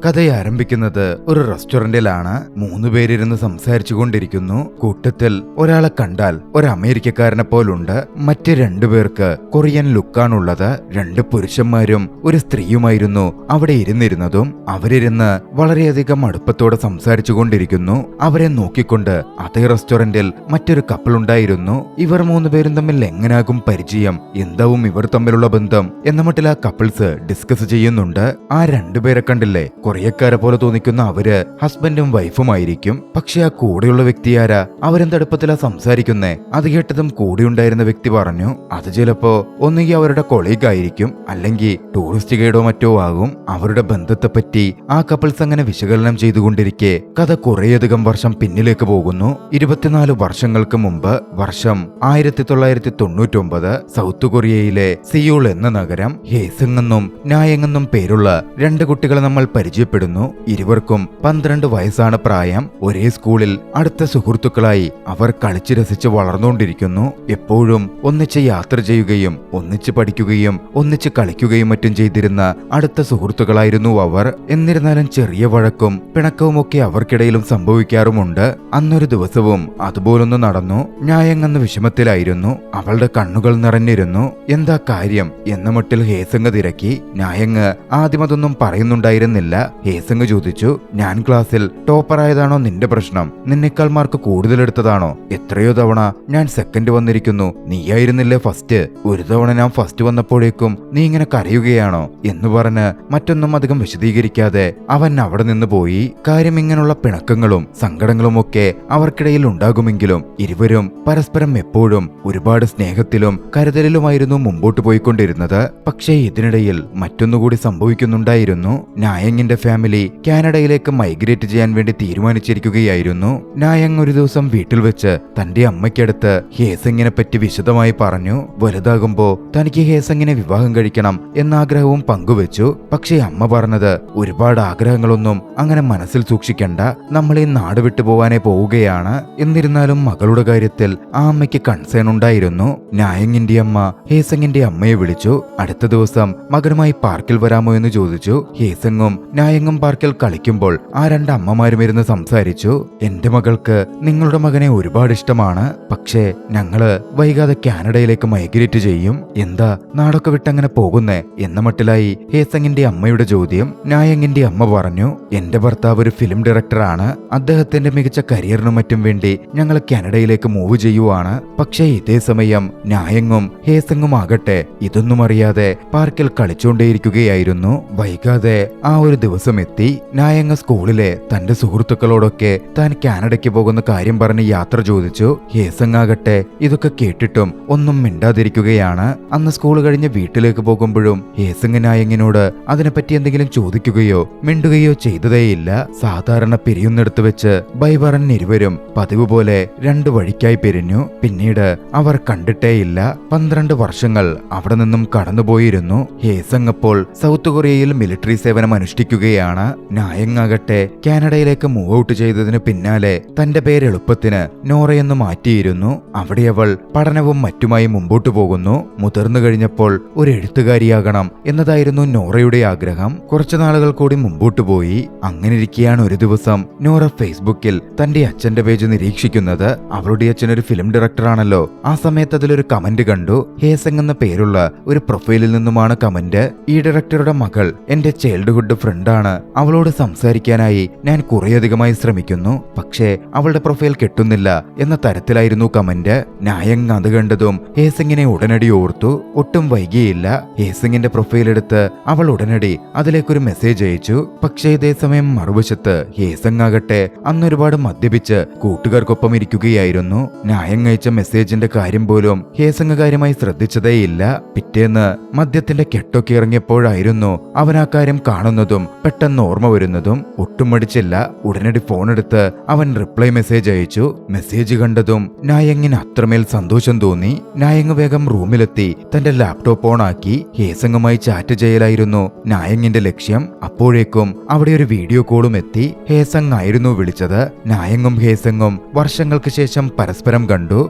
കഥയാരംഭിക്കുന്നത് ഒരു റെസ്റ്റോറന്റിലാണ്. 3 പേരിരുന്ന് സംസാരിച്ചു കൊണ്ടിരിക്കുന്നു. കൂട്ടത്തിൽ ഒരാളെ കണ്ടാൽ ഒരു അമേരിക്കക്കാരനെ പോലുണ്ട്. മറ്റ് 2 പേർക്ക് കൊറിയൻ ലുക്കാണുള്ളത്. 2 പുരുഷന്മാരും ഒരു സ്ത്രീയുമായിരുന്നു അവിടെ ഇരുന്നിരുന്നതും. അവരിരുന്ന് വളരെയധികം അടുപ്പത്തോടെ സംസാരിച്ചു കൊണ്ടിരിക്കുന്നു. അവരെ നോക്കിക്കൊണ്ട് അതേ റെസ്റ്റോറന്റിൽ മറ്റൊരു കപ്പിൾ ഉണ്ടായിരുന്നു. ഇവർ 3 പേരും തമ്മിൽ എങ്ങനാകും പരിചയം, എന്താവും ഇവർ തമ്മിലുള്ള ബന്ധം എന്ന മട്ടിൽ ആ കപ്പിൾസ് ഡിസ്കസ് ചെയ്യുന്നുണ്ട്. ആ 2 പേരെ കണ്ടില്ലേ, കൊറിയക്കാരെ പോലെ തോന്നിക്കുന്ന അവര് ഹസ്ബൻഡും വൈഫുമായിരിക്കും. പക്ഷെ ആ കൂടെയുള്ള വ്യക്തി ആരാ? അവരെന്തടുപ്പത്തിലാ സംസാരിക്കുന്നേ? അത് കേട്ടതും കൂടെയുണ്ടായിരുന്ന വ്യക്തി പറഞ്ഞു, അത് ചിലപ്പോ ഒന്നുകിൽ അവരുടെ കൊളീഗ് ആയിരിക്കും, അല്ലെങ്കിൽ ടൂറിസ്റ്റ് ഗൈഡോ മറ്റോ ആകും. അവരുടെ ബന്ധത്തെപ്പറ്റി ആ കപ്പിൾസ് അങ്ങനെ വിശകലനം ചെയ്തുകൊണ്ടിരിക്കെ കഥ കുറേയധികം വർഷം പിന്നിലേക്ക് പോകുന്നു. 24 വർഷങ്ങൾക്ക് മുമ്പ്, വർഷം 1999, സൗത്ത് കൊറിയയിലെ സിയൂൾ എന്ന നഗരം. ഹേസങ് എന്നും നായങ് എന്നും പേരുള്ള 2 കുട്ടികളെ നമ്മൾ പരിചയപ്പെടുന്നു. ഇരുവർക്കും 12 വയസ്സാണ് പ്രായം. ഒരേ സ്കൂളിൽ അടുത്ത സുഹൃത്തുക്കളായി അവർ കളിച്ചു രസിച്ച് വളർന്നുകൊണ്ടിരിക്കുന്നു. എപ്പോഴും ഒന്നിച്ച് യാത്ര ചെയ്യുകയും ഒന്നിച്ച് പഠിക്കുകയും ഒന്നിച്ച് കളിക്കുകയും മറ്റും ചെയ്തിരുന്ന അടുത്ത സുഹൃത്തുക്കളായിരുന്നു അവർ. എന്നിരുന്നാലും ചെറിയ വഴക്കും പിണക്കവുമൊക്കെ അവർക്കിടയിലും സംഭവിക്കാറുമുണ്ട്. അന്നൊരു ദിവസവും അതുപോലൊന്ന് നടന്നു. നായങ് എന്ന വിഷമത്തിലായിരുന്നു. അവളുടെ കണ്ണുകൾ നിറഞ്ഞിരുന്നു. എന്താ കാര്യം എന്ന മട്ടിൽ ഹേസങ് തിരക്കി. നായങ് ആദ്യം അതൊന്നും പറയുന്നുണ്ടായിരുന്നില്ല. ഹേസങ് ചോദിച്ചു, ഞാൻ ക്ലാസ്സിൽ ടോപ്പറായതാണോ നിന്റെ പ്രശ്നം? നിന്നേക്കാൾ മാർക്ക് കൂടുതലെടുത്തതാണോ? എത്രയോ തവണ ഞാൻ സെക്കൻഡ് വന്നിരിക്കുന്നു, നീയായിരുന്നില്ലേ ഫസ്റ്റ്? ഒരു തവണ ഞാൻ ഫസ്റ്റ് വന്നപ്പോഴേക്കും നീ ഇങ്ങനെ കരയുകയാണോ എന്ന് പറഞ്ഞ് മറ്റൊന്നും അധികം വിശദീകരിക്കാതെ അവൻ അവിടെ നിന്ന് പോയി. കാര്യം ഇങ്ങനെയുള്ള പിണക്കങ്ങളും സങ്കടങ്ങളും ഒക്കെ അവർക്കിടയിൽ ഉണ്ടാകുമെങ്കിലും ഇരുവരും പരസ്പരം എപ്പോഴും ഒരുപാട് സ്നേഹത്തിലും കരുതലിലുമായിരുന്നു മുമ്പോട്ട് പോയിക്കൊണ്ടിരുന്നത്. പക്ഷേ ഇതിനിടയിൽ മറ്റൊന്നുകൂടി സംഭവിക്കുന്നുണ്ടായിരുന്നു. നായങ്ങിന്റെ ഫാമിലി കാനഡയിലേക്ക് മൈഗ്രേറ്റ് ചെയ്യാൻ വേണ്ടി തീരുമാനിച്ചിരിക്കുകയായിരുന്നു. നായങ് ഒരു ദിവസം വീട്ടിൽ വെച്ച് തന്റെ അമ്മയ്ക്കടുത്ത് ഹേസങ്ങിനെ പറ്റി വിശദമായി പറഞ്ഞു. വലുതാകുമ്പോ തനിക്ക് ഹേസങ്ങിനെ വിവാഹം കഴിക്കണം എന്ന ആഗ്രഹവും പങ്കുവെച്ചു. പക്ഷേ അമ്മ പറഞ്ഞത്, ഒരുപാട് ആഗ്രഹങ്ങളൊന്നും അങ്ങനെ മനസ്സിൽ സൂക്ഷിക്കണ്ട, നമ്മൾ ഈ നാട് വിട്ടു പോവാനേ പോവുകയാണ്. എന്നിരുന്നാലും മകളുടെ കാര്യത്തിൽ ആ അമ്മയ്ക്ക് കൺസേൺ ഉണ്ടായിരുന്നു. നായങ്ങിന്റെ അമ്മ ഹേസങ്ങിന്റെ അമ്മയെ വിളിച്ചു. അടുത്ത ദിവസം മകനുമായി പാർക്കിൽ വരാമോ എന്ന് ചോദിച്ചു. ഹേസങ്ങും നായങ്ങും പാർക്കിൽ കളിക്കുമ്പോൾ ആ 2 അമ്മമാരും ഇരുന്ന് സംസാരിച്ചു. എന്റെ മകൾക്ക് നിങ്ങളുടെ മകനെ ഒരുപാട് ഇഷ്ടമാണ്, പക്ഷേ ഞങ്ങള് വൈകാതെ കാനഡയിലേക്ക് മൈഗ്രേറ്റ് ചെയ്യും. എന്താ നാടൊക്കെ വിട്ടങ്ങനെ പോകുന്നേ എന്ന മട്ടിലായി ഹേസങ്ങിന്റെ അമ്മയുടെ ചോദ്യം. നായങ്ങിന്റെ അമ്മ പറഞ്ഞു, എന്റെ ഭർത്താവ് ഒരു ഫിലിം ഡയറക്ടറാണ്. അദ്ദേഹത്തിന്റെ മികച്ച കരിയറിനും മറ്റും വേണ്ടി ഞങ്ങൾ കാനഡയിലേക്ക് മൂവ് ചെയ്യുവാണ്. പക്ഷേ ഇതേ സമയം നായങ്ങും ഹേസങ്ങും ആകട്ടെ ഇതൊന്നും അറിയാതെ പാർക്കിൽ കളിച്ചുകൊണ്ടേയിരിക്കുകയായിരുന്നു. വൈകാതെ ആ ഒരു ദിവസം എത്തി. നായങ്ങ് സ്കൂളിലെ തന്റെ സുഹൃത്തുക്കളോടൊക്കെ താൻ കാനഡയ്ക്ക് പോകുന്ന കാര്യം പറഞ്ഞ് യാത്ര ചോദിച്ചു. ഹേസങ് ആകട്ടെ ഇതൊക്കെ കേട്ടിട്ടും ഒന്നും മിണ്ടാതിരിക്കുകയാണ്. അന്ന് സ്കൂൾ കഴിഞ്ഞ് വീട്ടിലേക്ക് പോകുമ്പോഴും ഹേസങ് നായങ്ങിനോട് അതിനെപ്പറ്റി എന്തെങ്കിലും ചോദിക്കുകയോ മിണ്ടുകയോ ചെയ്തതേയില്ല. സാധാരണ പിരിയുന്നിടത്ത് വെച്ച് ബൈ പറഞ്ഞ് ഇരുവരും പതിവ് പോലെ 2 വഴിക്കായി പിരിഞ്ഞു. പിന്നീട് അവർ കണ്ടിട്ടേയില്ല. 12 വർഷങ്ങൾ അവിടെ നിന്നും കടന്നുപോയിരുന്നു. ഹേസങ് അപ്പോൾ സൗത്ത് കൊറിയയിൽ മിലിറ്ററി സേവനം അനുഷ്ഠിക്കുകയാണ്. നായങ് ആകട്ടെ കാനഡയിലേക്ക് മൂവ് ഔട്ട് ചെയ്തതിന് പിന്നാലെ തന്റെ പേര് എളുപ്പത്തിന് നോറയെന്ന് മാറ്റിയിരുന്നു. അവിടെ അവൾ പഠനവും മറ്റുമായി മുമ്പോട്ട് പോകുന്നു. മുതിർന്നു കഴിഞ്ഞപ്പോൾ ഒരു എഴുത്തുകാരിയാകണം എന്നതായിരുന്നു നോറയുടെ ആഗ്രഹം. കുറച്ചു നാളുകൾ കൂടി മുമ്പോട്ട് പോയി. അങ്ങനെയിരിക്കെയാണ് ഒരു ദിവസം നോറ ഫേസ്ബുക്കിൽ തന്റെ അച്ഛന്റെ പേജ് നിരീക്ഷിക്കുന്നത്. അവളുടെ അച്ഛൻ ഒരു ഫിലിം ഡയറക്ടറാണല്ലോ. ആ സമയത്ത് അതിലൊരു കമന്റ് കണ്ടു. ഹേസങ് എന്ന പേരുള്ള ഒരു പ്രൊഫൈലിൽ നിന്നുമാണ് കമന്റ്. ഈ ഡയറക്ടറുടെ മകൾ എന്റെ ചൈൽഡ്ഹുഡ് ഫ്രണ്ടാണ്. അവളോട് സംസാരിക്കാനായി ഞാൻ കുറേയധികമായി ശ്രമിക്കുന്നു, പക്ഷേ അവളുടെ പ്രൊഫൈൽ കിട്ടുന്നില്ല എന്ന തരത്തിലായിരുന്നു കമന്റ്. നായങ് അത് കണ്ടതും ഹേസങ്ങിനെ ഉടനടി ഓർത്തു. ഒട്ടും വൈകിയില്ല. ഹേസങ്ങിന്റെ പ്രൊഫൈൽ എടുത്ത് അവൾ ഉടനടി അതിലേക്കൊരു മെസ്സേജ് അയച്ചു. പക്ഷേ ഇതേസമയം മറുവശത്ത് ഹേസങ് ആകട്ടെ അന്നൊരുപാട് മദ്യപിച്ച് കൂട്ടുകാർക്കൊപ്പം ഇരിക്കുകയായിരുന്നു. നായങ് അയച്ച മെസ്സേജിന്റെ കാര്യം പോലും ഹേസങ് കാര്യമായി ശ്രദ്ധിച്ചതേയില്ല. പിറ്റേന്ന് മദ്യത്തിന്റെ കെട്ടൊക്കെ ഇറങ്ങിയപ്പോഴായിരുന്നു അവൻ ആ കാര്യം കാണുന്നതും പെട്ടെന്ന് ഓർമ്മ വരുന്നതും. ഒട്ടും മടിച്ചില്ല. ഉടനടി ഫോൺ എടുത്ത് അവൻ റിപ്ലൈ മെസ്സേജ് അയച്ചു. മെസ്സേജ് കണ്ടതും നായങ്ങിന് അത്രമേൽ സന്തോഷം തോന്നി. നായങ് വേഗം റൂമിലെത്തി തന്റെ ലാപ്ടോപ്പ് ഓൺ ആക്കി. ഹേസങ്ങുമായി ചാറ്റ് ചെയ്യലായിരുന്നു നായങ്ങിന്റെ ലക്ഷ്യം. അപ്പോഴേക്കും അവിടെ ഒരു വീഡിയോ കോളും എത്തി. ഹേസങ് ആയിരുന്നു വിളിച്ചത്. നായങ്ങും ഹേസങ്ങും വർഷങ്ങൾക്ക് ശേഷം പരസ്പരം കണ്ടു.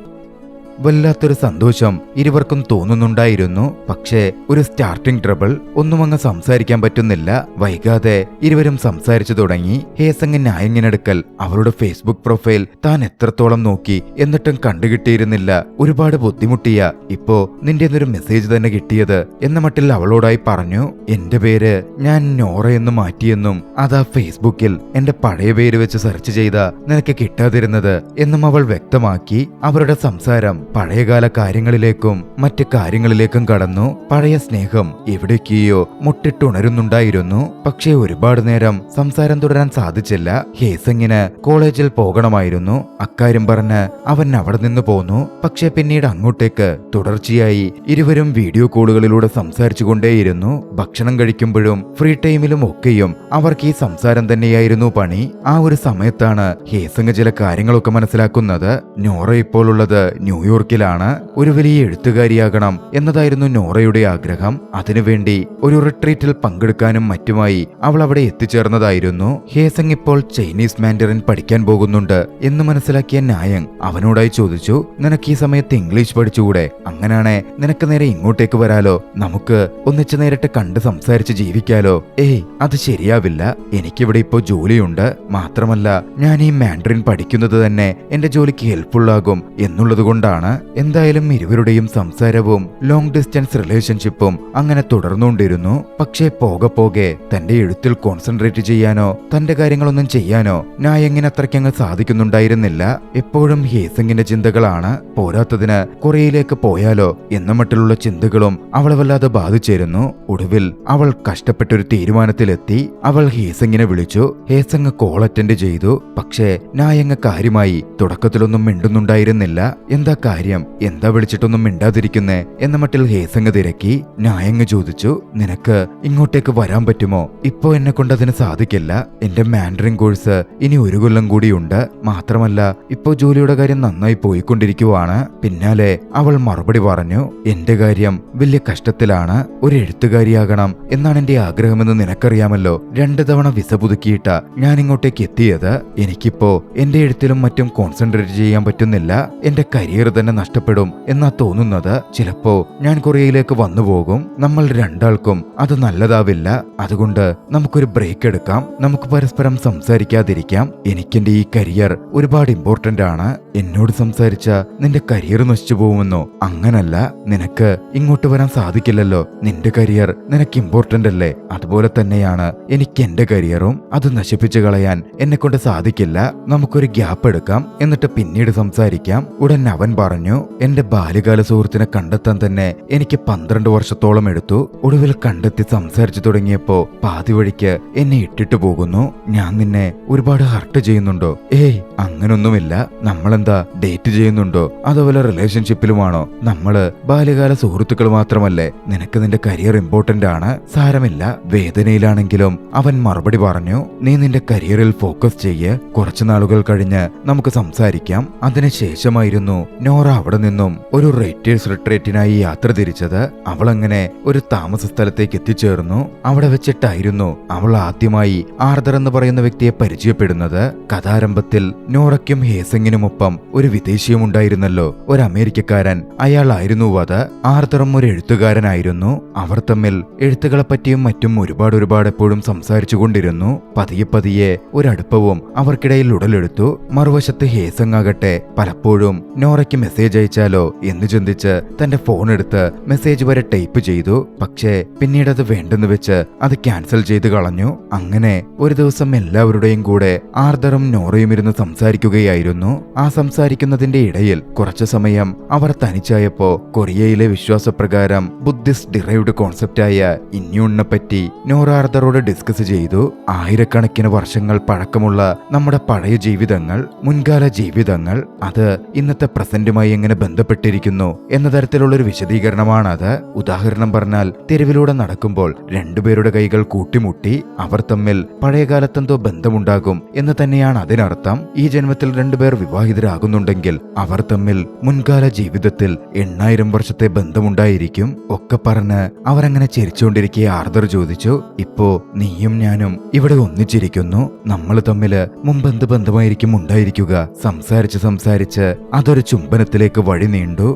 വല്ലാത്തൊരു സന്തോഷം ഇരുവർക്കും തോന്നുന്നുണ്ടായിരുന്നു. പക്ഷേ ഒരു സ്റ്റാർട്ടിംഗ് ട്രബിൾ, ഒന്നും അങ്ങ് സംസാരിക്കാൻ പറ്റുന്നില്ല. വൈകാതെ ഇരുവരും സംസാരിച്ചു തുടങ്ങി. ഹേസങ് നായങ്ങിനടുക്കൽ അവളുടെ ഫേസ്ബുക്ക് പ്രൊഫൈൽ താൻ എത്രത്തോളം നോക്കി എന്നിട്ടും കണ്ടുകിട്ടിയിരുന്നില്ല. ഒരുപാട് ബുദ്ധിമുട്ടിയ ഇപ്പോ നിന്റെ ഒരു മെസ്സേജ് തന്നെ കിട്ടിയത് എന്ന മട്ടിൽ അവളോടായി പറഞ്ഞു. എന്റെ പേര് ഞാൻ നോറ എന്ന് മാറ്റിയെന്നും അതാ ഫേസ്ബുക്കിൽ എന്റെ പഴയ പേര് വെച്ച് സെർച്ച് ചെയ്ത നിനക്ക് കിട്ടാതിരുന്നത് എന്നും അവൾ വ്യക്തമാക്കി. അവരുടെ സംസാരം പഴയകാല കാര്യങ്ങളിലേക്കും മറ്റ് കാര്യങ്ങളിലേക്കും കടന്നു. പഴയ സ്നേഹം എവിടേക്കെയോ മുട്ടിട്ടുണരുന്നുണ്ടായിരുന്നു. പക്ഷേ ഒരുപാട് നേരം സംസാരം തുടരാൻ സാധിച്ചില്ല. ഹേസങ്ങിന് കോളേജിൽ പോകണമായിരുന്നു. അക്കാര്യം പറഞ്ഞ് അവൻ അവിടെ നിന്ന് പോന്നു. പക്ഷേ പിന്നീട് അങ്ങോട്ടേക്ക് തുടർച്ചയായി ഇരുവരും വീഡിയോ കോളുകളിലൂടെ സംസാരിച്ചുകൊണ്ടേയിരുന്നു. ഭക്ഷണം കഴിക്കുമ്പോഴും ഫ്രീ ടൈമിലും ഒക്കെയും അവർക്ക് ഈ സംസാരം തന്നെയായിരുന്നു പണി. ആ ഒരു സമയത്താണ് ഹേസങ് ചില കാര്യങ്ങളൊക്കെ മനസ്സിലാക്കുന്നത്. നോറ ഇപ്പോൾ ഉള്ളത് ന്യൂയോർക്കിലാണ്. ഒരു വലിയ എഴുത്തുകാരിയാകണം എന്നതായിരുന്നു നോറയുടെ ആഗ്രഹം. അതിനുവേണ്ടി ഒരു റിട്രീറ്റിൽ പങ്കെടുക്കാനും മറ്റുമായി അവൾ അവിടെ എത്തിച്ചേർന്നതായിരുന്നു. ഹേസങ് ഇപ്പോൾ ചൈനീസ് മാൻഡറിൻ പഠിക്കാൻ പോകുന്നുണ്ട് എന്ന് മനസ്സിലാക്കിയ നായങ് അവനോടായി ചോദിച്ചു, നിനക്ക് ഈ സമയത്ത് ഇംഗ്ലീഷ് പഠിച്ചുകൂടെ? അങ്ങനാണെ നിനക്ക് നേരെ ഇങ്ങോട്ടേക്ക് വരാലോ, നമുക്ക് ഒന്നിച്ച് നേരിട്ട് കണ്ട് സംസാരിച്ച് ജീവിക്കാലോ. ഏയ്, അത് ശരിയാവില്ല. എനിക്കിവിടെ ഇപ്പോ ജോലിയുണ്ട്. മാത്രമല്ല ഞാൻ ഈ മാൻഡറിൻ പഠിക്കുന്നത് തന്നെ എന്റെ ജോലിക്ക് ഹെൽപ്ഫുള്ളാകും എന്നുള്ളത് കൊണ്ടാണ്. എന്തായാലും ഇരുവരുടെയും സംസാരവും ലോങ് ഡിസ്റ്റൻസ് റിലേഷൻഷിപ്പും അങ്ങനെ തുടർന്നുകൊണ്ടിരുന്നു. പക്ഷേ പോകെ പോകെ തന്റെ എഴുത്തിൽ കോൺസെൻട്രേറ്റ് ചെയ്യാനോ തന്റെ കാര്യങ്ങളൊന്നും ചെയ്യാനോ നായങ്ങിന് അത്രയ്ക്കങ്ങ് സാധിക്കുന്നുണ്ടായിരുന്നില്ല. എപ്പോഴും ഹേസങ്ങിന്റെ ചിന്തകളാണ്. പോരാത്തതിന് കൊറിയയിലേക്ക് പോയാലോ എന്ന മട്ടിലുള്ള ചിന്തകളും അവളെ വല്ലാതെ ബാധിച്ചിരുന്നു. ഒടുവിൽ അവൾ കഷ്ടപ്പെട്ടൊരു തീരുമാനത്തിലെത്തി. അവൾ ഹേസങ്ങിനെ വിളിച്ചു. ഹേസങ് കോൾ അറ്റൻഡ് ചെയ്തു. പക്ഷേ നായങ്ങ് കാര്യമായി തുടക്കത്തിലൊന്നും മിണ്ടുന്നുണ്ടായിരുന്നില്ല. എന്താ കാര്യം? എന്താ വിളിച്ചിട്ടൊന്നും മിണ്ടാതിരിക്കുന്നേ എന്ന മട്ടിൽ ഹേസങ് തിരക്കി. നായങ്ങ് ചോദിച്ചു, നിനക്ക് ഇങ്ങോട്ടേക്ക് വരാൻ പറ്റുമോ? ഇപ്പോ എന്നെ കൊണ്ട് അതിന് സാധിക്കില്ല. എന്റെ മാൻഡറിൻ കോഴ്സ് ഇനി 1 കൊല്ലം കൂടിയുണ്ട്. മാത്രമല്ല ഇപ്പോ ജോലിയുടെ കാര്യം നന്നായി പോയിക്കൊണ്ടിരിക്കുവാണ്. പിന്നാലെ അവൾ മറുപടി പറഞ്ഞു, എന്റെ കാര്യം വലിയ കഷ്ടത്തിലാണ്. ഒരു എഴുത്തുകാരിയാകണം എന്നാണ് എന്റെ ആഗ്രഹമെന്ന് നിനക്കറിയാമല്ലോ. 2 തവണ വിസ പുതുക്കിയിട്ട ഞാൻ ഇങ്ങോട്ടേക്ക് എത്തിയത്. എനിക്കിപ്പോ എന്റെ എഴുത്തിലും മറ്റും കോൺസെൻട്രേറ്റ് ചെയ്യാൻ പറ്റുന്നില്ല. എന്റെ കരിയർ തന്നെ നഷ്ടപ്പെടും എന്നാ തോന്നുന്നത്. ചിലപ്പോ ഞാൻ കൊറിയയിലേക്ക് വന്നു പോകും. നമ്മൾ രണ്ടാൾക്കും അത് നല്ലതാവില്ല. അതുകൊണ്ട് നമുക്കൊരു ബ്രേക്ക് എടുക്കാം. നമുക്ക് പരസ്പരം സംസാരിക്കാതിരിക്കാം. എനിക്കെന്റെ ഈ കരിയർ ഒരുപാട് ഇമ്പോർട്ടന്റ് ആണ്. എന്നോട് സംസാരിച്ച നിന്റെ കരിയർ നശിച്ചു പോകുമെന്നോ? അങ്ങനല്ല, നിനക്ക് ഇങ്ങോട്ട് വരാൻ സാധിക്കില്ലല്ലോ. നിന്റെ കരിയർ നിനക്ക് ഇമ്പോർട്ടന്റ് അല്ലേ? അതുപോലെ തന്നെയാണ് എനിക്ക് എന്റെ കരിയറും. അത് നശിപ്പിച്ചു കളയാൻ എന്നെ കൊണ്ട് സാധിക്കില്ല. നമുക്കൊരു ഗ്യാപ്പ് എടുക്കാം, എന്നിട്ട് പിന്നീട് സംസാരിക്കാം. ഉടൻ അവൻ പറഞ്ഞു, എന്റെ ബാല്യകാല സുഹൃത്തിനെ കണ്ടെത്താൻ തന്നെ എനിക്ക് 12 വർഷത്തോളം എടുത്തു. ഒടുവിൽ കണ്ടെത്തി സംസാരിച്ചു തുടങ്ങിയപ്പോ പാതി വഴിക്ക് എന്നെ ഇട്ടിട്ട് പോകുന്നു. ഞാൻ നിന്നെ ഒരുപാട് ഹർട്ട് ചെയ്യുന്നുണ്ടോ? ഏയ്, അങ്ങനൊന്നുമില്ല. നമ്മളെന്താ ഡേറ്റ് ചെയ്യുന്നുണ്ടോ? അതുപോലെ റിലേഷൻഷിപ്പിലുമാണോ? നമ്മള് ബാല്യകാല സുഹൃത്തുക്കൾ മാത്രമല്ലേ? നിനക്ക് നിന്റെ കരിയർ ഇമ്പോർട്ടന്റ് ആണ്. സാരമില്ല. വേദനയിലാണെങ്കിലും അവൻ മറുപടി പറഞ്ഞു, നീ നിന്റെ കരിയറിൽ ഫോക്കസ് ചെയ്യ്. കുറച്ചു നാളുകൾ കഴിഞ്ഞ് നമുക്ക് സംസാരിക്കാം. അതിനുശേഷമായിരുന്നു നോറ അവിടെ നിന്നും ഒരു റൈറ്റേഴ്സ് റിട്രീറ്റിനായി യാത്ര തിരിച്ചത്. അവളങ്ങനെ ഒരു താമസ സ്ഥലത്തേക്ക് എത്തിച്ചേർന്നു. അവിടെ വെച്ചിട്ടായിരുന്നു അവൾ ആദ്യമായി ആർദർ എന്ന് പറയുന്ന വ്യക്തിയെ പരിചയപ്പെടുന്നത്. കഥാരംഭത്തിൽ നോറയ്ക്കും ഹേസങ്ങിനുമൊപ്പം ഒരു വിദേശിയും ഉണ്ടായിരുന്നല്ലോ, ഒരു അമേരിക്കക്കാരൻ. അയാളായിരുന്നു അത്. ആർദറും ഒരു എഴുത്തുകാരനായിരുന്നു. അവർ തമ്മിൽ എഴുത്തുകളെ പറ്റിയും മറ്റും ഒരുപാട് എപ്പോഴും സംസാരിച്ചു കൊണ്ടിരുന്നു. പതിയെ പതിയെ ഒരടുപ്പവും അവർക്കിടയിൽ ഉടലെടുത്തു. മറുവശത്ത് ഹേസങ് ആകട്ടെ പലപ്പോഴും നോറയ്ക്ക് മെസ്സേജ് അയച്ചാലോ എന്ന് ചിന്തിച്ച് തന്റെ ഫോൺ എടുത്ത് മെസ്സേജ് വരെ ടൈപ്പ് ചെയ്തു. പക്ഷേ പിന്നീട് അത് വേണ്ടെന്ന് വെച്ച് അത് ക്യാൻസൽ ചെയ്ത് കളഞ്ഞു. അങ്ങനെ ഒരു ദിവസം എല്ലാവരുടെയും കൂടെ ആർദറും നോറയും ഇരുന്ന് സംസാരിക്കുകയായിരുന്നു. ആ സംസാരിക്കുന്നതിന്റെ ഇടയിൽ കുറച്ചു സമയം അവർ തനിച്ചായപ്പോ കൊറിയയിലെ വിശ്വാസപ്രകാരം ബുദ്ധിസ്റ്റ് ഡിറൈവ്ഡ് കോൺസെപ്റ്റായ ഇന്യൂണിനെ പറ്റി നോറ ആർദറോട് ഡിസ്കസ് ചെയ്തു. ആയിരക്കണക്കിന് വർഷങ്ങൾ പഴക്കമുള്ള നമ്മുടെ പഴയ ജീവിതങ്ങൾ, മുൻകാല ജീവിതങ്ങൾ, അത് ഇന്നത്തെ പ്രസന്റുമായി എങ്ങനെ ബന്ധപ്പെട്ടിരിക്കുന്നു എന്ന തരത്തിലുള്ളൊരു വിശദീകരണമാണത്. ഉദാഹരണം പറഞ്ഞാൽ തെരുവിലൂടെ നടക്കുമ്പോൾ രണ്ടുപേരുടെ കൈകൾ കൂട്ടിമുട്ടി അവർ തമ്മിൽ പഴയകാലത്തെന്തോ ബന്ധമുണ്ടാകും എന്ന് തന്നെയാണ് അതിനർത്ഥം. ഈ ജന്മത്തിൽ രണ്ടുപേർ വിവാഹിതരാകുന്നുണ്ടെങ്കിൽ അവർ തമ്മിൽ മുൻകാല ജീവിതത്തിൽ 8000 വർഷത്തെ ബന്ധമുണ്ടായിരിക്കും. ഒക്കെ പറഞ്ഞ് അവരങ്ങനെ ചിരിച്ചുകൊണ്ടിരിക്കെ ആർദർ ചോദിച്ചു, ഇപ്പോ നീയും ഞാനും ഇവിടെ ഒന്നിച്ചിരിക്കുന്നു. നമ്മൾ തമ്മില് മുമ്പെന്ത് ബന്ധമായിരിക്കും ഉണ്ടായിരിക്കുക? സംസാരിച്ച് അതൊരു ചുംബനത്തിൽ വിവാഹത്തിലേക്ക് വഴി നീണ്ടു.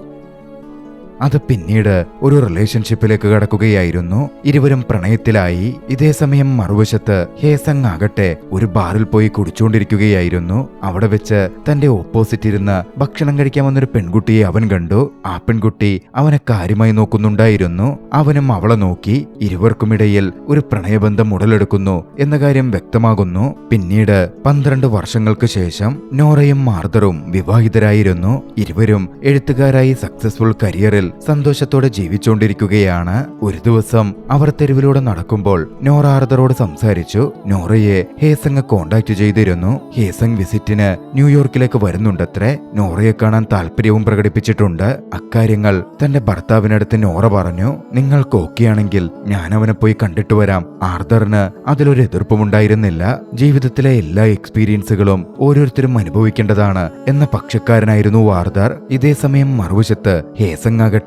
അത് പിന്നീട് ഒരു റിലേഷൻഷിപ്പിലേക്ക് കടക്കുകയായിരുന്നു. ഇരുവരും പ്രണയത്തിലായി. ഇതേസമയം മറുവശത്ത് ഹേസങ് ആകട്ടെ ഒരു ബാറിൽ പോയി കുടിച്ചുകൊണ്ടിരിക്കുകയായിരുന്നു. അവിടെ വെച്ച് തന്റെ ഓപ്പോസിറ്റ് ഇരുന്ന് ഭക്ഷണം കഴിക്കാൻ വന്നൊരു പെൺകുട്ടിയെ അവൻ കണ്ടു. ആ പെൺകുട്ടി അവനെ കാര്യമായി നോക്കുന്നുണ്ടായിരുന്നു. അവനും അവളെ നോക്കി. ഇരുവർക്കുമിടയിൽ ഒരു പ്രണയബന്ധം ഉടലെടുക്കുന്നു എന്ന കാര്യം വ്യക്തമാകുന്നു. പിന്നീട് 12 വർഷങ്ങൾക്ക് ശേഷം നോറയും ആർതറും വിവാഹിതരായിരുന്നു. ഇരുവരും എഴുത്തുകാരായി സക്സസ്ഫുൾ കരിയറിൽ സന്തോഷത്തോടെ ജീവിച്ചുകൊണ്ടിരിക്കുകയാണ്. ഒരു ദിവസം അവർ തെരുവിലൂടെ നടക്കുമ്പോൾ നോറ ആർതറോട് സംസാരിച്ചു. നോറയെ ഹേസങ് കോണ്ടാക്ട് ചെയ്തിരുന്നു. ഹേസങ് വിസിറ്റിന് ന്യൂയോർക്കിലേക്ക് വരുന്നുണ്ടത്രേ. നോറയെ കാണാൻ താല്പര്യവും പ്രകടിപ്പിച്ചിട്ടുണ്ട്. അക്കാര്യങ്ങൾ തന്റെ ഭർത്താവിനടുത്ത് നോറ പറഞ്ഞു. നിങ്ങൾക്ക് ഓക്കെയാണെങ്കിൽ ഞാൻ അവനെ പോയി കണ്ടിട്ട് വരാം. ആർതറിന് അതിലൊരു എതിർപ്പുമുണ്ടായിരുന്നില്ല. ജീവിതത്തിലെ എല്ലാ എക്സ്പീരിയൻസുകളും ഓരോരുത്തരും അനുഭവിക്കേണ്ടതാണ് എന്ന പക്ഷക്കാരനായിരുന്നു ആർതർ. ഇതേസമയം മറുവശത്ത് ഹേസങ് ആകട്ടെ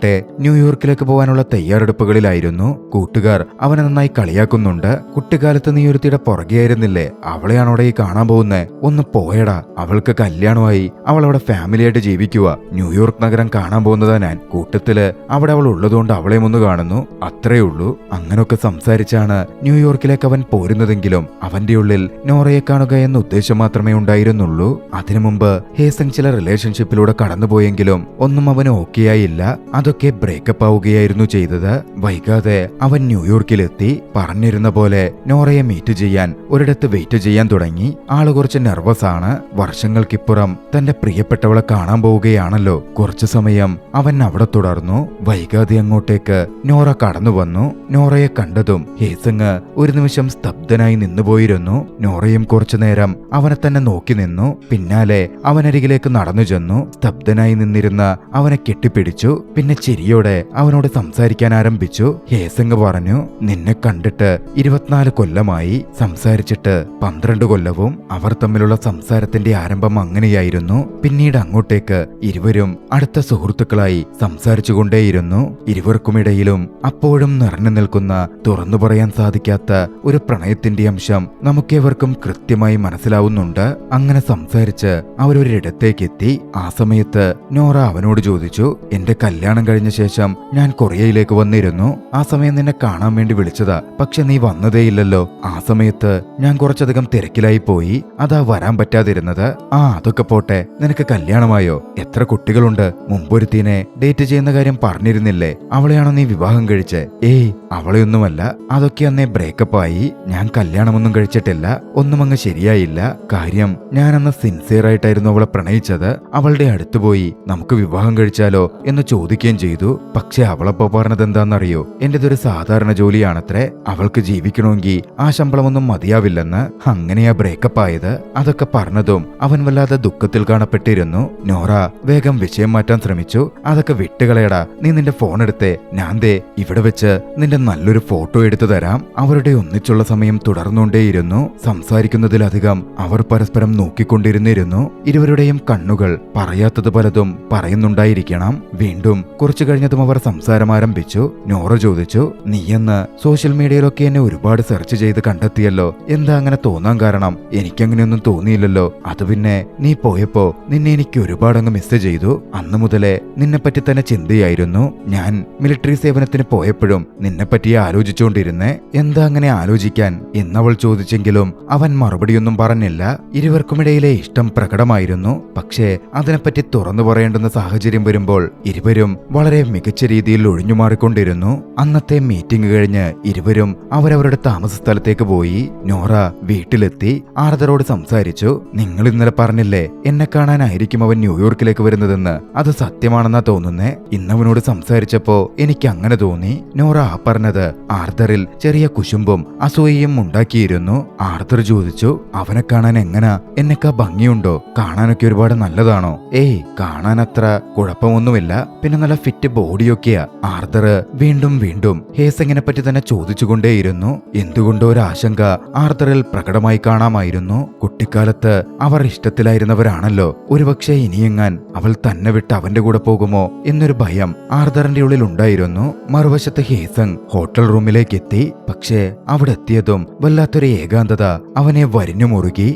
ന്യൂയോർക്കിലേക്ക് പോകാനുള്ള തയ്യാറെടുപ്പുകളിലായിരുന്നു. കൂട്ടുകാർ അവനെ നന്നായി കളിയാക്കുന്നുണ്ട്. കുട്ടിക്കാലത്ത് നീ ഒരുത്തിയുടെ പുറകെയായിരുന്നില്ലേ, അവളെയാണോടെ ഈ കാണാൻ പോകുന്നേ? ഒന്ന് പോയടാ, അവൾക്ക് കല്യാണമായി, അവൾ അവിടെ ഫാമിലിയായിട്ട് ജീവിക്കുക. ന്യൂയോർക്ക് നഗരം കാണാൻ പോകുന്നതാ ഞാൻ. കൂട്ടത്തില് അവിടെ അവൾ ഉള്ളതുകൊണ്ട് അവളെയും ഒന്ന് കാണുന്നു, അത്രേ ഉള്ളൂ. അങ്ങനൊക്കെ സംസാരിച്ചാണ് ന്യൂയോർക്കിലേക്ക് അവൻ പോരുന്നതെങ്കിലും അവന്റെ ഉള്ളിൽ നോറയെ കാണുക എന്ന ഉദ്ദേശം മാത്രമേ ഉണ്ടായിരുന്നുള്ളൂ. അതിനു മുമ്പ് ഹേസങ് ചില റിലേഷൻഷിപ്പിലൂടെ കടന്നുപോയെങ്കിലും ഒന്നും അവന് ഓക്കെയായില്ല. അതൊക്കെ ബ്രേക്കപ്പ് ആവുകയായിരുന്നു ചെയ്തത്. വൈകാതെ അവൻ ന്യൂയോർക്കിലെത്തി. പറഞ്ഞിരുന്ന പോലെ നോറയെ മീറ്റ് ചെയ്യാൻ ഒരിടത്ത് വെയിറ്റ് ചെയ്യാൻ തുടങ്ങി. ആള് കുറച്ച് നെർവസ് ആണ്. വർഷങ്ങൾക്കിപ്പുറം തന്റെ പ്രിയപ്പെട്ടവളെ കാണാൻ പോവുകയാണല്ലോ. കുറച്ചു സമയം അവൻ അവിടെ തുടർന്നു. വൈകാതെ അങ്ങോട്ടേക്ക് നോറ കടന്നു വന്നു. നോറയെ കണ്ടതും ഹേസങ് ഒരു നിമിഷം സ്തബ്ധനായി നിന്നുപോയിരുന്നു. നോറയും കുറച്ചു നേരം അവനെ തന്നെ നോക്കി നിന്നു. പിന്നാലെ അവനരികിലേക്ക് നടന്നു ചെന്നു. സ്തബ്ധനായി നിന്നിരുന്ന അവനെ കെട്ടിപ്പിടിച്ചു. പിന്നെ ചിരിയോടെ അവനോട് സംസാരിക്കാൻ ആരംഭിച്ചു. ഹേസങ് പറഞ്ഞു, നിന്നെ കണ്ടിട്ട് 24 കൊല്ലമായി, സംസാരിച്ചിട്ട് 12 കൊല്ലവും. അവർ തമ്മിലുള്ള സംസാരത്തിന്റെ ആരംഭം അങ്ങനെയായിരുന്നു. പിന്നീട് അങ്ങോട്ടേക്ക് ഇരുവരും അടുത്ത സുഹൃത്തുക്കളായി സംസാരിച്ചുകൊണ്ടേയിരുന്നു. ഇരുവർക്കുമിടയിലും അപ്പോഴും നിറഞ്ഞു നിൽക്കുന്ന, തുറന്നു പറയാൻ സാധിക്കാത്ത ഒരു പ്രണയത്തിന്റെ അംശം നമുക്കേവർക്കും കൃത്യമായി മനസ്സിലാവുന്നുണ്ട്. അങ്ങനെ സംസാരിച്ച് അവരൊരിടത്തേക്കെത്തി. ആ സമയത്ത് നോറ അവനോട് ചോദിച്ചു, എന്റെ കല്യാണം കഴിഞ്ഞ ശേഷം ഞാൻ കൊറിയയിലേക്ക് വന്നിരുന്നു. ആ സമയം നിന്നെ കാണാൻ വേണ്ടി വിളിച്ചതാ, പക്ഷെ നീ വന്നതേയില്ലല്ലോ. ആ സമയത്ത് ഞാൻ കുറച്ചധികം തിരക്കിലായി പോയി, അതാ വരാൻ പറ്റാതിരുന്നത്. അതൊക്കെ പോട്ടെ, നിനക്ക് കല്യാണമായോ? എത്ര കുട്ടികളുണ്ട്? മുമ്പൊരുത്തീനെ ഡേറ്റ് ചെയ്യുന്ന കാര്യം പറഞ്ഞിരുന്നില്ലേ? അവളെയാണോ നീ വിവാഹം കഴിച്ചേ? ഏയ്, അവളെയൊന്നുമല്ല. അതൊക്കെ അന്നേ ബ്രേക്കപ്പ് ആയി. ഞാൻ കല്യാണമൊന്നും കഴിച്ചിട്ടില്ല. ഒന്നും അങ്ങ് ശരിയായില്ല. കാര്യം ഞാൻ അന്ന് സിൻസിയർ ആയിട്ടായിരുന്നു അവളെ പ്രണയിച്ചത്. അവളുടെ അടുത്ത് പോയി നമുക്ക് വിവാഹം കഴിച്ചാലോ എന്ന് ചോദിക്കുകയും ചെയ്തു. പക്ഷെ അവളപ്പോ പറഞ്ഞത് എന്താണെന്നറിയോ? എന്റേതൊരു സാധാരണ ജോലിയാണത്രേ. അവൾക്ക് ജീവിക്കണമെങ്കിൽ ആ ശമ്പളമൊന്നും മതിയാവില്ലെന്ന്. അങ്ങനെയാ ബ്രേക്കപ്പ് ആയത്. അതൊക്കെ പറഞ്ഞതും അവൻ വല്ലാതെ ദുഃഖത്തിൽ കാണപ്പെട്ടിരുന്നു. നോറ വേഗം വിഷയം മാറ്റാൻ ശ്രമിച്ചു. അതൊക്കെ വിട്ടുകളയടാ, നീ നിന്റെ ഫോൺ എടുത്തേ. ഞാൻ ദേ ഇവിടെ വെച്ച് നിന്റെ നല്ലൊരു ഫോട്ടോ എടുത്തു തരാം. അവരുടെ ഒന്നിച്ചുള്ള സമയം തുടർന്നുകൊണ്ടേയിരുന്നു. സംസാരിക്കുന്നതിലധികം അവർ പരസ്പരം നോക്കിക്കൊണ്ടിരുന്നിരുന്നു. ഇരുവരുടെയും കണ്ണുകൾ പറയാത്തത് പലതും പറയുന്നുണ്ടായിരിക്കണം. വീണ്ടും കുറച്ചു കഴിഞ്ഞതും അവർ സംസാരം ആരംഭിച്ചു. നോറ ചോദിച്ചു, നീയെന്ന് സോഷ്യൽ മീഡിയയിലൊക്കെ എന്നെ ഒരുപാട് സെർച്ച് ചെയ്ത് കണ്ടെത്തിയല്ലോ. എന്താ അങ്ങനെ തോന്നാൻ കാരണം? എനിക്കങ്ങനെയൊന്നും തോന്നിയില്ലല്ലോ. അത് പിന്നെ നീ പോയപ്പോ നിന്നെ എനിക്ക് ഒരുപാടങ്ങ് മിസ് ചെയ്തു. അന്നു മുതലേ നിന്നെപ്പറ്റി തന്നെ ചിന്തയായിരുന്നു. ഞാൻ മിലിറ്ററി സേവനത്തിന് പോയപ്പോഴും നിന്നെപ്പറ്റിയെ ആലോചിച്ചുകൊണ്ടിരുന്നേ. എന്താ അങ്ങനെ ആലോചിക്കാൻ എന്നവൾ ചോദിച്ചെങ്കിലും അവൻ മറുപടിയൊന്നും പറഞ്ഞില്ല. ഇരുവർക്കുമിടയിലെ ഇഷ്ടം പ്രകടമായിരുന്നു. പക്ഷേ അതിനെപ്പറ്റി തുറന്നു പറയേണ്ടുന്ന സാഹചര്യം വരുമ്പോൾ ഇരുവരും വളരെ മികച്ച രീതിയിൽ ഒഴിഞ്ഞുമാറിക്കൊണ്ടിരുന്നു. അന്നത്തെ മീറ്റിംഗ് കഴിഞ്ഞ് ഇരുവരും അവരവരുടെ താമസ സ്ഥലത്തേക്ക് പോയി. നോറ വീട്ടിലെത്തി ആർതറോട് സംസാരിച്ചു. നിങ്ങൾ ഇന്നലെ പറഞ്ഞില്ലേ എന്നെ കാണാനായിരിക്കും അവൻ ന്യൂയോർക്കിലേക്ക് വരുന്നതെന്ന്? അത് സത്യമാണെന്നാ തോന്നുന്നേ. ഇന്നവനോട് സംസാരിച്ചപ്പോ എനിക്ക് അങ്ങനെ തോന്നി. നോറ പറഞ്ഞത് ആർതറിൽ ചെറിയ കുശുമ്പും അസൂയയും ഉണ്ടാക്കിയിരുന്നു. ആർതർ ചോദിച്ചു, അവനെ കാണാൻ എങ്ങനാ? എന്നെക്കാ ഭംഗിയുണ്ടോ? കാണാനൊക്കെ ഒരുപാട് നല്ലതാണോ? ഏയ്, കാണാൻ അത്ര കുഴപ്പമൊന്നുമില്ല. പിന്നെ നല്ല ഫിറ്റ് ബോഡിയൊക്കെയാ. ആർതർ വീണ്ടും വീണ്ടും ഹേസങ്ങിനെ പറ്റി തന്നെ ചോദിച്ചുകൊണ്ടേയിരുന്നു. എന്തുകൊണ്ടോ ഒരു ആശങ്ക ആർതറിൽ പ്രകടമായി കാണാമായിരുന്നു. കുട്ടിക്കാലത്ത് അവർ ഇഷ്ടത്തിലായിരുന്നവരാണല്ലോ. ഒരുപക്ഷെ ഇനിയെങ്ങാൻ അവൾ തന്നെ വിട്ട് അവന്റെ കൂടെ പോകുമോ എന്നൊരു ഭയം ആർതറിന്റെ ഉള്ളിൽ ഉണ്ടായിരുന്നു. മറുവശത്ത് ഹേസങ് ഹോട്ടൽ റൂമിലേക്ക് എത്തി. പക്ഷേ അവിടെ എത്തിയതും വല്ലാത്തൊരു ഏകാന്തത അവനെ വരിഞ്ഞു മുറുകി.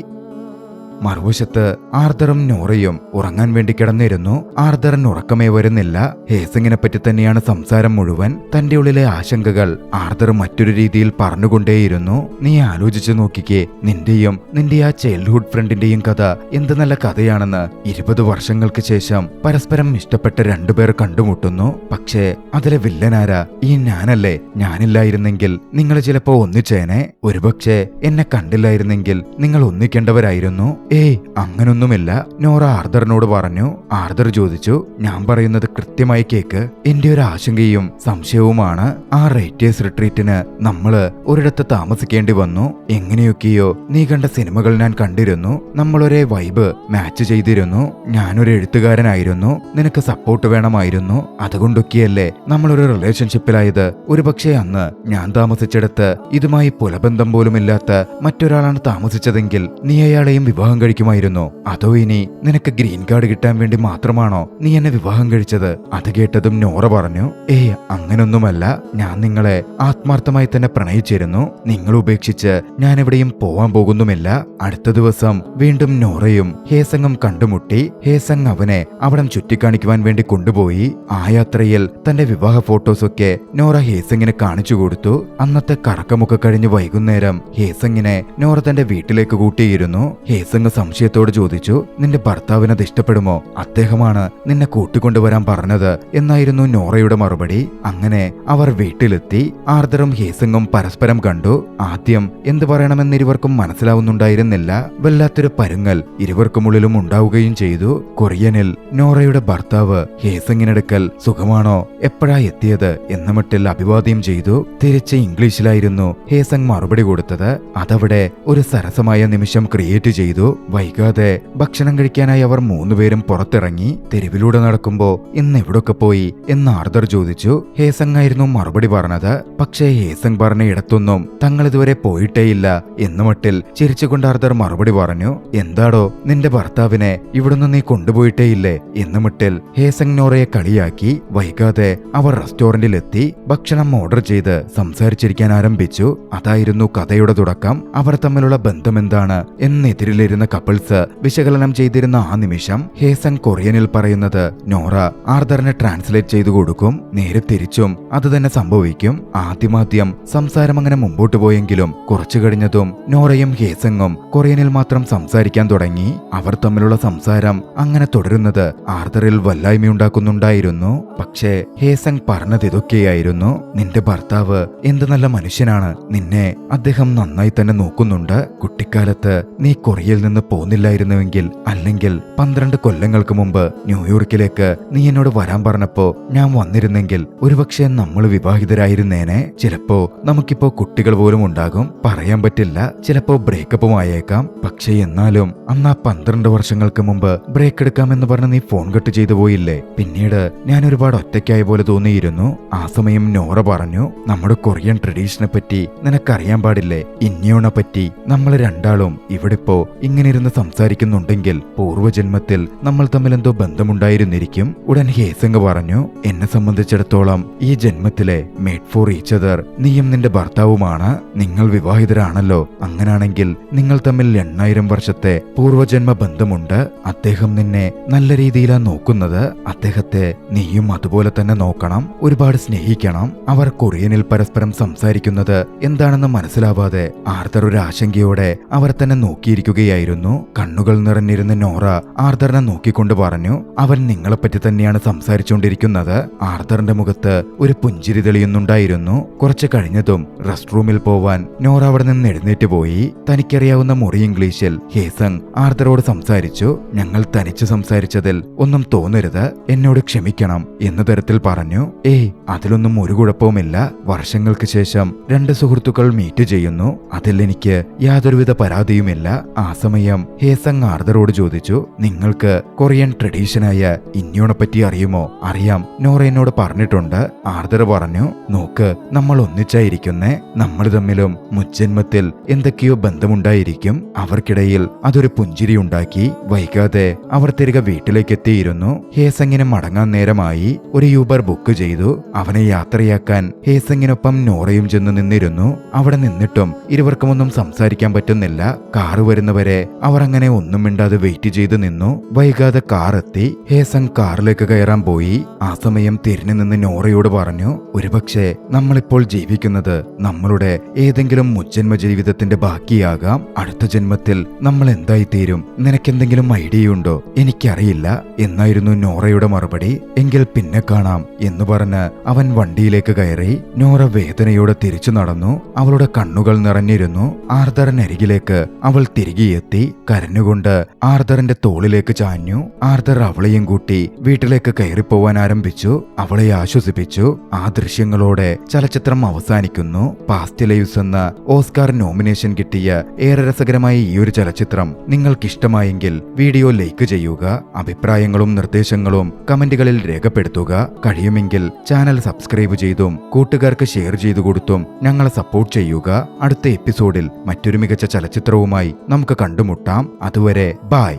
മറുവശത്ത് ആർതറും നോറയും ഉറങ്ങാൻ വേണ്ടി കിടന്നിരുന്നു. ആർതറിന് ഉറക്കമേ വരുന്നില്ല. ഹേസങ്ങിനെ പറ്റി തന്നെയാണ് സംസാരം മുഴുവൻ. തന്റെ ഉള്ളിലെ ആശങ്കകൾ ആർതർ മറ്റൊരു രീതിയിൽ പറഞ്ഞുകൊണ്ടേയിരുന്നു. നീ ആലോചിച്ചു നോക്കിക്കേ, നിന്റെ ആ ചൈൽഡ്ഹുഡ് ഫ്രണ്ടിന്റെയും കഥ എന്ത് നല്ല കഥയാണെന്ന്. 20 വർഷങ്ങൾക്ക് ശേഷം പരസ്പരം ഇഷ്ടപ്പെട്ട രണ്ടുപേർ കണ്ടുമുട്ടുന്നു. പക്ഷേ അതിലെ വില്ലനാരാ? ഈ ഞാനല്ലേ? ഞാനില്ലായിരുന്നെങ്കിൽ നിങ്ങൾ ചിലപ്പോ ഒന്നിച്ചേനെ. ഒരുപക്ഷെ എന്നെ കണ്ടില്ലായിരുന്നെങ്കിൽ നിങ്ങൾ ഒന്നിക്കേണ്ടവരായിരുന്നു. ഏയ്, അങ്ങനൊന്നുമില്ല, നോറ ആർതറിനോട് പറഞ്ഞു. ആർതർ ചോദിച്ചു, ഞാൻ പറയുന്നത് കൃത്യമായി കേക്ക്. എന്റെ ഒരു ആശങ്കയും സംശയവുമാണ്. ആ റൈറ്റേഴ്സ് റിട്രീറ്റിന് നമ്മള് ഒരിടത്ത് താമസിക്കേണ്ടി വന്നു. എങ്ങനെയൊക്കെയോ നീ കണ്ട സിനിമകൾ ഞാൻ കണ്ടിരുന്നു. നമ്മളൊരേ വൈബ് മാച്ച് ചെയ്തിരുന്നു. ഞാനൊരു എഴുത്തുകാരനായിരുന്നു, നിനക്ക് സപ്പോർട്ട് വേണമായിരുന്നു. അതുകൊണ്ടൊക്കെയല്ലേ നമ്മളൊരു റിലേഷൻഷിപ്പിലായത്. ഒരുപക്ഷെ അന്ന് ഞാൻ താമസിച്ചിടത്ത് ഇതുമായി പുലബന്ധം പോലുമില്ലാത്ത മറ്റൊരാളാണ് താമസിച്ചതെങ്കിൽ നീ അയാളെയും വിവാഹം കഴിക്കുമായിരുന്നു. അതോ ഇനി നിനക്ക് ഗ്രീൻ കാർഡ് കിട്ടാൻ വേണ്ടി മാത്രമാണോ നീ എന്നെ വിവാഹം കഴിച്ചത്? അത് കേട്ടതും നോറ പറഞ്ഞു, ഏയ് അങ്ങനൊന്നുമല്ല, ഞാൻ നിങ്ങളെ ആത്മാർത്ഥമായി തന്നെ പ്രണയിച്ചിരുന്നു. നിങ്ങൾ ഉപേക്ഷിച്ച് ഞാൻ എവിടെയും പോവാൻ പോകുന്നുമില്ല. അടുത്ത ദിവസം വീണ്ടും നോറയും ഹേസങ്ങും കണ്ടുമുട്ടി. ഹേസങ് അവനെ അവിടം ചുറ്റിക്കാണിക്കുവാൻ വേണ്ടി കൊണ്ടുപോയി. ആ യാത്രയിൽ തന്റെ വിവാഹ ഫോട്ടോസൊക്കെ നോറ ഹേസങ്ങിനെ കാണിച്ചു കൊടുത്തു. അന്നത്തെ കറക്കമൊക്കെ കഴിഞ്ഞ് വൈകുന്നേരം ഹേസങ്ങിനെ നോറ തന്റെ വീട്ടിലേക്ക് കൂട്ടിയിരുന്നു. ഹേസങ് സംശയത്തോട് ചോദിച്ചു, നിന്റെ ഭർത്താവിനത് ഇഷ്ടപ്പെടുമോ? അദ്ദേഹമാണ് നിന്നെ കൂട്ടിക്കൊണ്ടുവരാൻ പറഞ്ഞത് എന്നായിരുന്നു നോറയുടെ മറുപടി. അങ്ങനെ അവർ വീട്ടിലെത്തി. ആർതറും ഹേസങ്ങും പരസ്പരം കണ്ടു. ആദ്യം എന്ത് പറയണമെന്ന് ഇരുവർക്കും മനസ്സിലാവുന്നുണ്ടായിരുന്നില്ല. വല്ലാത്തൊരു പരുങ്ങൽ ഇരുവർക്കുമുള്ളിലും ഉണ്ടാവുകയും ചെയ്തു. കൊറിയനിൽ നോറയുടെ ഭർത്താവ് ഹേസങ്ങിനടുക്കൽ സുഖമാണോ, എപ്പോഴാ എത്തിയത് എന്ന മട്ടിൽ അഭിവാദ്യം ചെയ്തു. തിരിച്ച് ഇംഗ്ലീഷിലായിരുന്നു ഹേസങ് മറുപടി കൊടുത്തത്. അതവിടെ ഒരു സരസമായ നിമിഷം ക്രിയേറ്റ് ചെയ്തു. വൈകാതെ ഭക്ഷണം കഴിക്കാനായി അവർ മൂന്നുപേരും പുറത്തിറങ്ങി. തെരുവിലൂടെ നടക്കുമ്പോ ഇന്ന് എവിടൊക്കെ പോയി എന്ന് ആർതർ ചോദിച്ചു. ഹേസങ് ആയിരുന്നു മറുപടി പറഞ്ഞത്. പക്ഷേ ഹേസങ് പറഞ്ഞ ഇടത്തൊന്നും തങ്ങൾ ഇതുവരെ പോയിട്ടേയില്ല എന്ന മട്ടിൽ ചിരിച്ചുകൊണ്ട് ആർതർ മറുപടി പറഞ്ഞു. എന്താടോ, നിന്റെ ഭർത്താവിനെ ഇവിടുന്ന് നീ കൊണ്ടുപോയിട്ടേയില്ലേ എന്ന മട്ടിൽ ഹേസങ് നോറയെ കളിയാക്കി. വൈകാതെ അവർ റെസ്റ്റോറന്റിലെത്തി. ഭക്ഷണം ഓർഡർ ചെയ്ത് സംസാരിച്ചിരിക്കാൻ ആരംഭിച്ചു. അതായിരുന്നു കഥയുടെ തുടക്കം. അവർ തമ്മിലുള്ള ബന്ധമെന്താണ് എന്നെതിരിലിരുന്ന കപ്പിൾസ് വിശകലനം ചെയ്തിരുന്ന ആ നിമിഷം ഹേസങ് കൊറിയനിൽ പറയുന്നത് നോറ ആർതറിനെ ട്രാൻസ്ലേറ്റ് ചെയ്തു കൊടുക്കും. നേരെ തിരിച്ചും അത് തന്നെ സംഭവിക്കും. ആദ്യമാദ്യം സംസാരം അങ്ങനെ മുമ്പോട്ട് പോയെങ്കിലും കുറച്ചു കഴിഞ്ഞതും നോറയും ഹേസങ്ങും കൊറിയനിൽ മാത്രം സംസാരിക്കാൻ തുടങ്ങി. അവർ തമ്മിലുള്ള സംസാരം അങ്ങനെ തുടരുന്നത് ആർതറിൽ വല്ലായ്മയുണ്ടാക്കുന്നുണ്ടായിരുന്നു. പക്ഷേ ഹേസങ് പറഞ്ഞത് ഇതൊക്കെയായിരുന്നു. നിന്റെ ഭർത്താവ് എന്ത് നല്ല മനുഷ്യനാണ്. നിന്നെ അദ്ദേഹം നന്നായി തന്നെ നോക്കുന്നുണ്ട്. കുട്ടിക്കാലത്ത് നീ കൊറിയയിൽ നിന്ന് പോന്നില്ലായിരുന്നുവെങ്കിൽ, അല്ലെങ്കിൽ 12 കൊല്ലങ്ങൾക്ക് മുമ്പ് ന്യൂയോർക്കിലേക്ക് നീ എന്നോട് വരാൻ പറഞ്ഞപ്പോ ഞാൻ വന്നിരുന്നെങ്കിൽ ഒരുപക്ഷെ നമ്മൾ വിവാഹിതരായിരുന്നേനെ. ചിലപ്പോ നമുക്കിപ്പോ കുട്ടികൾ പോലും ഉണ്ടാകും, പറയാൻ പറ്റില്ല. ചിലപ്പോ ബ്രേക്കപ്പും ആയേക്കാം. പക്ഷെ എന്നാലും അന്ന് ആ 12 വർഷങ്ങൾക്ക് മുമ്പ് ബ്രേക്ക് എടുക്കാമെന്ന് പറഞ്ഞ് നീ ഫോൺ കട്ട് ചെയ്തു പോയില്ലേ? പിന്നീട് ഞാൻ ഒരുപാട് ഒറ്റയ്ക്കായ പോലെ തോന്നിയിരുന്നു. ആ സമയം നോറ പറഞ്ഞു, നമ്മുടെ കൊറിയൻ ട്രഡീഷനെ പറ്റി നിനക്കറിയാൻ പാടില്ലേ? ഇന്നയോണെ പറ്റി. നമ്മൾ രണ്ടാളും ഇവിടിപ്പോ ഇങ്ങനെ ഇരുന്ന് സംസാരിക്കുന്നുണ്ടെങ്കിൽ പൂർവ്വജന്മത്തിൽ നമ്മൾ തമ്മിൽ എന്തോ ബന്ധമുണ്ടായിരുന്നിരിക്കും. ഉടൻ ഹേസങ് പറഞ്ഞു, എന്നെ സംബന്ധിച്ചിടത്തോളം ഈ ജന്മത്തിലെ മേഡ് ഫോർ ഈച്ച് അതർ നീയും നിന്റെ ഭർത്താവുമാണ്. നിങ്ങൾ വിവാഹിതരാണല്ലോ. അങ്ങനാണെങ്കിൽ നിങ്ങൾ തമ്മിൽ 8000 വർഷത്തെ പൂർവ്വജന്മ ബന്ധമുണ്ട്. അദ്ദേഹം നിന്നെ നല്ല രീതിയിലാ നോക്കുന്നത്. അദ്ദേഹത്തെ നീയും അതുപോലെ തന്നെ നോക്കണം, ഒരുപാട് സ്നേഹിക്കണം. അവർ കൊറിയനിൽ പരസ്പരം സംസാരിക്കുന്നത് എന്താണെന്ന് മനസ്സിലാവാതെ ആർതർ ഒരു ആശങ്കയോടെ അവർ തന്നെ നോക്കിയിരിക്കുകയായിരുന്നു. കണ്ണുകൾ നിറഞ്ഞിരുന്ന നോറ ആർതറിനെ നോക്കിക്കൊണ്ട് പറഞ്ഞു, അവൻ നിങ്ങളെപ്പറ്റി തന്നെയാണ് സംസാരിച്ചുകൊണ്ടിരിക്കുന്നത്. ആർതറിന്റെ മുഖത്ത് ഒരു പുഞ്ചിരി തെളിയുന്നുണ്ടായിരുന്നു. കുറച്ചു കഴിഞ്ഞതും റെസ്റ്റ് റൂമിൽ പോവാൻ നോറ അവിടെ നിന്ന് എഴുന്നേറ്റ് പോയി. തനിക്കറിയാവുന്ന മുറി ഇംഗ്ലീഷിൽ ഹേസങ് ആർതറോട് സംസാരിച്ചു. ഞങ്ങൾ തനിച്ച് സംസാരിച്ചതിൽ ഒന്നും തോന്നരുത്, എന്നോട് ക്ഷമിക്കണം എന്ന തരത്തിൽ പറഞ്ഞു. ഏയ്, അതിലൊന്നും ഒരു കുഴപ്പവുമില്ല. വർഷങ്ങൾക്ക് ശേഷം 2 സുഹൃത്തുക്കൾ മീറ്റ് ചെയ്യുന്നു. അതിൽ എനിക്ക് യാതൊരുവിധ പരാതിയുമില്ല. ആ സമയം ഹേസങ് ആർതറോട് ചോദിച്ചു, നിങ്ങൾക്ക് കൊറിയൻ ട്രഡീഷനായ ഇന്നയോണെ പറ്റി അറിയുമോ? അറിയാം, നോറ എന്നോട് പറഞ്ഞിട്ടുണ്ട്. ആർതർ പറഞ്ഞു, നോക്ക്, നമ്മൾ ഒന്നിച്ചായിരിക്കുന്നേ. നമ്മൾ തമ്മിലും മുജ്ജന്മത്തിൽ എന്തൊക്കെയോ ബന്ധമുണ്ടായിരിക്കും. അവർക്കിടയിൽ അതൊരു പുഞ്ചിരി ഉണ്ടാക്കി. വൈകാതെ അവർ തിരികെ വീട്ടിലേക്ക് എത്തിയിരുന്നു. ഹേസങ്ങിന് മടങ്ങാൻ നേരമായി. ഒരു യൂബർ ബുക്ക് ചെയ്തു. അവനെ യാത്രയാക്കാൻ ഹേസങ്ങിനൊപ്പം നോറയും ചെന്ന് നിന്നിരുന്നു. അവിടെ നിന്നിട്ടും ഇരുവർക്കുമൊന്നും സംസാരിക്കാൻ പറ്റുന്നില്ല. കാറ് വരുന്നവരെ അവർ അങ്ങനെ ഒന്നും മിണ്ടാതെ വെയിറ്റ് ചെയ്ത് നിന്നു. വൈകാതെ കാർ എത്തി. ഹേസങ് കാറിലേക്ക് കയറാൻ പോയി. ആ സമയം തിരിഞ്ഞു നിന്ന് നോറയോട് പറഞ്ഞു, ഒരുപക്ഷെ നമ്മളിപ്പോൾ ജീവിക്കുന്നത് നമ്മളുടെ ഏതെങ്കിലും മുജ്ജന്മ ജീവിതത്തിന്റെ ബാക്കിയാകാം. അടുത്ത ജന്മത്തിൽ നമ്മൾ എന്തായിത്തീരും? നിനക്കെന്തെങ്കിലും ഐഡിയയുണ്ടോ? എനിക്കറിയില്ല എന്നായിരുന്നു നോറയുടെ മറുപടി. എങ്കിൽ പിന്നെ കാണാം എന്ന് പറഞ്ഞ് അവൻ വണ്ടിയിലേക്ക് കയറി. നോറ വേദനയോടെ തിരിച്ചു നടന്നു. അവളുടെ കണ്ണുകൾ നിറഞ്ഞിരുന്നു. ആർതറിനരികിലേക്ക് അവൾ തിരികെ എത്തി. കരഞ്ഞുകൊണ്ട് ആർതറിന്റെ തോളിലേക്ക് ചാഞ്ഞു. ആർതർ അവളെയും കൂട്ടി വീട്ടിലേക്ക് കയറിപ്പോവാൻ ആരംഭിച്ചു. അവളെ ആശ്വസിപ്പിച്ചു. ആ ദൃശ്യങ്ങളോടെ ചലച്ചിത്രം അവസാനിക്കുന്നു. പാസ്റ്റ് ലൈവ്സ് എന്ന ഓസ്കാർ നോമിനേഷൻ കിട്ടിയ ഏറെ രസകരമായ ഈ ഒരു ചലച്ചിത്രം നിങ്ങൾക്കിഷ്ടമായെങ്കിൽ വീഡിയോ ലൈക്ക് ചെയ്യുക. അഭിപ്രായങ്ങളും നിർദ്ദേശങ്ങളും കമന്റുകളിൽ രേഖപ്പെടുത്തുക. കഴിയുമെങ്കിൽ ചാനൽ സബ്സ്ക്രൈബ് ചെയ്തും കൂട്ടുകാർക്ക് ഷെയർ ചെയ്തു കൊടുത്തും ഞങ്ങളെ സപ്പോർട്ട് ചെയ്യുക. അടുത്ത എപ്പിസോഡിൽ മറ്റൊരു മികച്ച ചലച്ചിത്രവുമായി നമുക്ക് കണ്ടുമുട്ടാം. അതുവരെ ബൈ.